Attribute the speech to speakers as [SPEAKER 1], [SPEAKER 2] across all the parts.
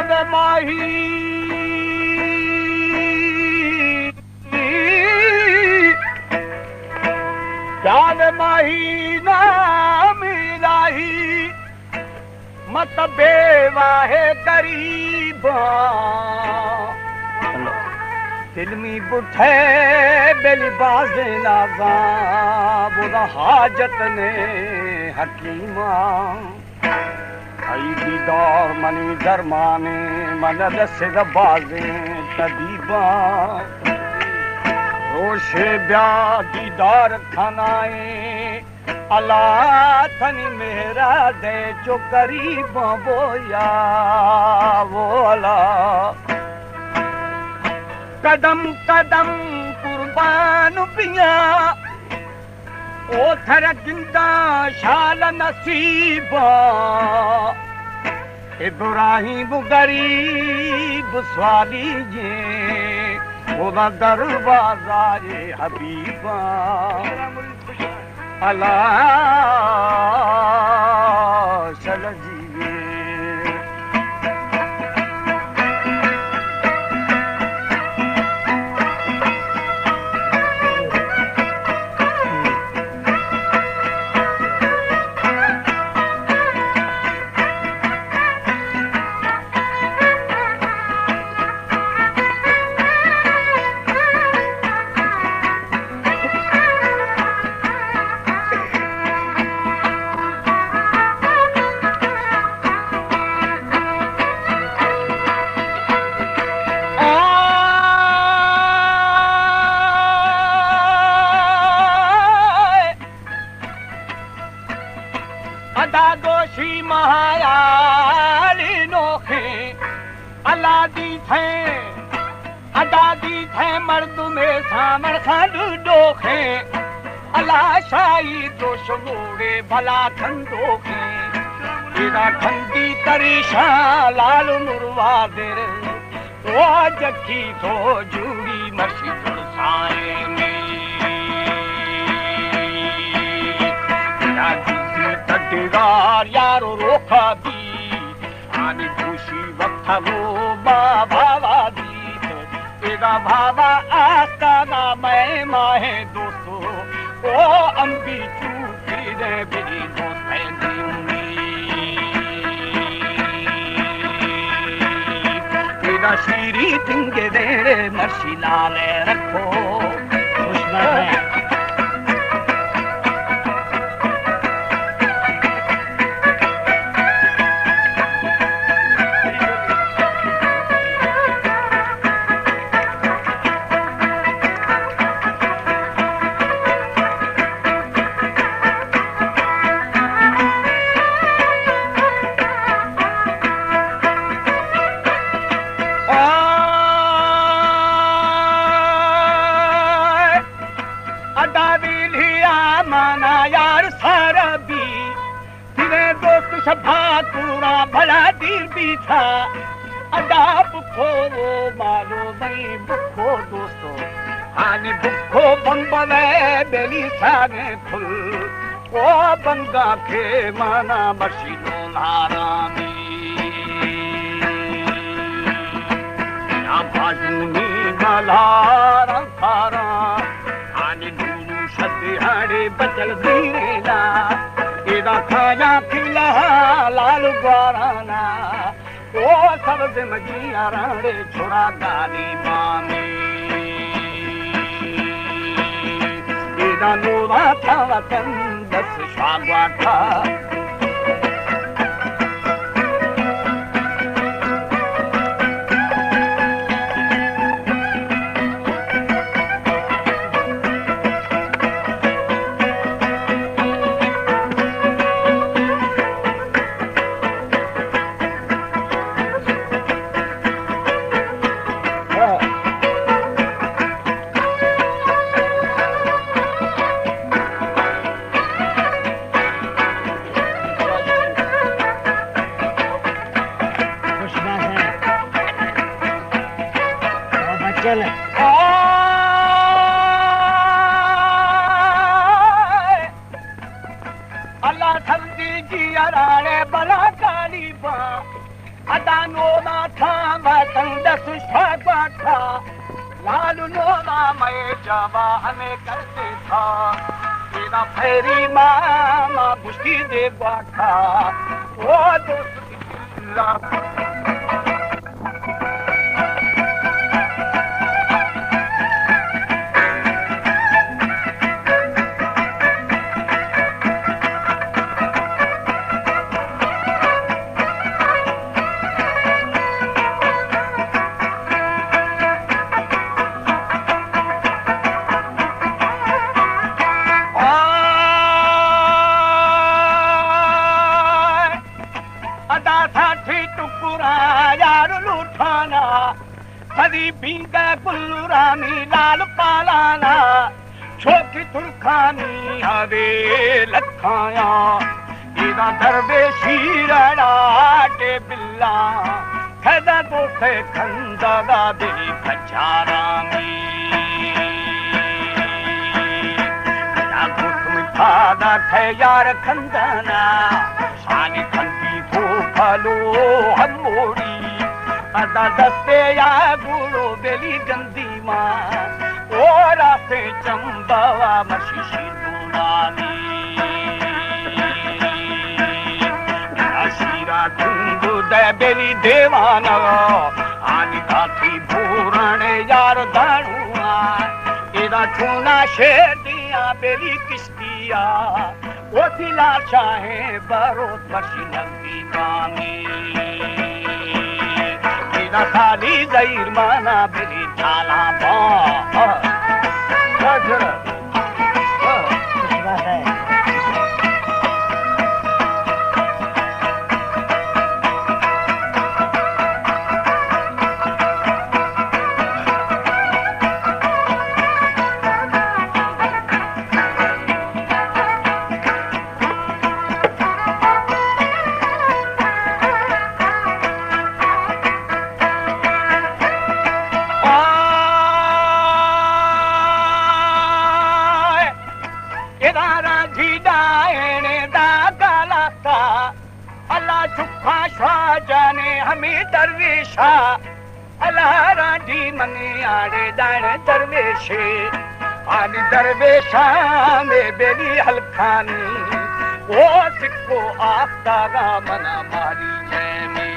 [SPEAKER 1] जावे माही जावे माही नाम इलाही मत बेवाहे गरीबा दिलमी बुठे बेली बाजे नागा बुरा हाजत ने हकीमा आई दीदार मनी दरमाने मन से बाजे तबीबा रोशे ब्या दीदार खानाए अल्लाह थनी मेरा दे जो करीब बोया वो अल्लाह कदम कदम कुर्बान पिया ओ थर गिंदा शाल नसीबा इब्राहिम गरीब स्वाली जे ओदा दरवाजा ये हबीबा अल्लाह चल जीवे अदागोशी महायाली नोखे अलादी थे अदादी थे मर्द में सामर खालू डोखे अला शाही दोष मोड़े भला खंडोखे तेरा खंडी तरीशा लाल मुरवा देर वो जखी तो जूड़ी मस्जिद साए में तटेदार यारो रोखा दी आनी खुशी वक्त वो भावा दी तेरा भावा आस्ताना मैं माहे दोस्तों ओ अंबी चूकी रे मेरी दोस्त तेरा शीरी तिंगे दे मर्शी लाले रखो खुशना पूरा भला दिल भी था अदा बुखो वो मारो मई बुखो दोस्तों आने बुखो बम्बले बेली साने फुल ओ बंगा के माना मशीनो लारामी या बाजूनी मलारा खारा आने दूरू शदिहाड़े बचल दीरेला एदा खाया खिला लाल ग्वाराना ओ सब मजिया राणे छोड़ा गाली मामी एदा नोवा था वतन दस शागवा था चल अल्लाह ठंडी जी अराने बला काली बा अदानो ना था मतंदस शाबा था लाल नोना मैं जवा हमें करते था तेरा फेरी मामा बुशी दे बाठा ओ दोस्त गुल्लूरानी लाल पालाना छोकी तुरखानी हवे लखाया इदा दरवेशी रड़ाटे बिल्ला खदा दोसे खंदा दा दिली खचारा में ना गुस्म थादा खे यार खंदना शानी खंदी थो फलो हम मोड़ी अदा दस्ते या गुलो बेली गंदी माँ ओ रास्ते चंबावा मशीशी दुनानी शीरा धुंदु दे बेली देवाना आनी काकी भूरणे यार दानुआ इदा चूना शेदिया बेली किश्तिया ओ दिला चाहे बरोत मशी लंबी कामी खाली जहीर माना बेली झाला जाने हमें दरवेशा अल्लाह राजी मने आड़े दाने दरवेशे आनी दरवेशा में बेली हलखानी वो सिक्को आफ्तागा मना मारी जैमी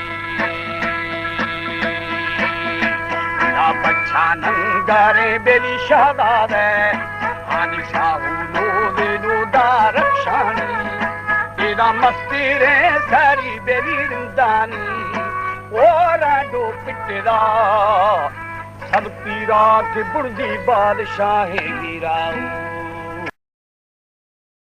[SPEAKER 1] ना बच्चा नंगारे बेली शहदादे आनी शाहू लो बेलू दारक्षानी इदा मस्ती रे सारी बेली रिंदानी ओरा दो पिटरा सब पीरा के बुर्जी बादशाह गिराऊ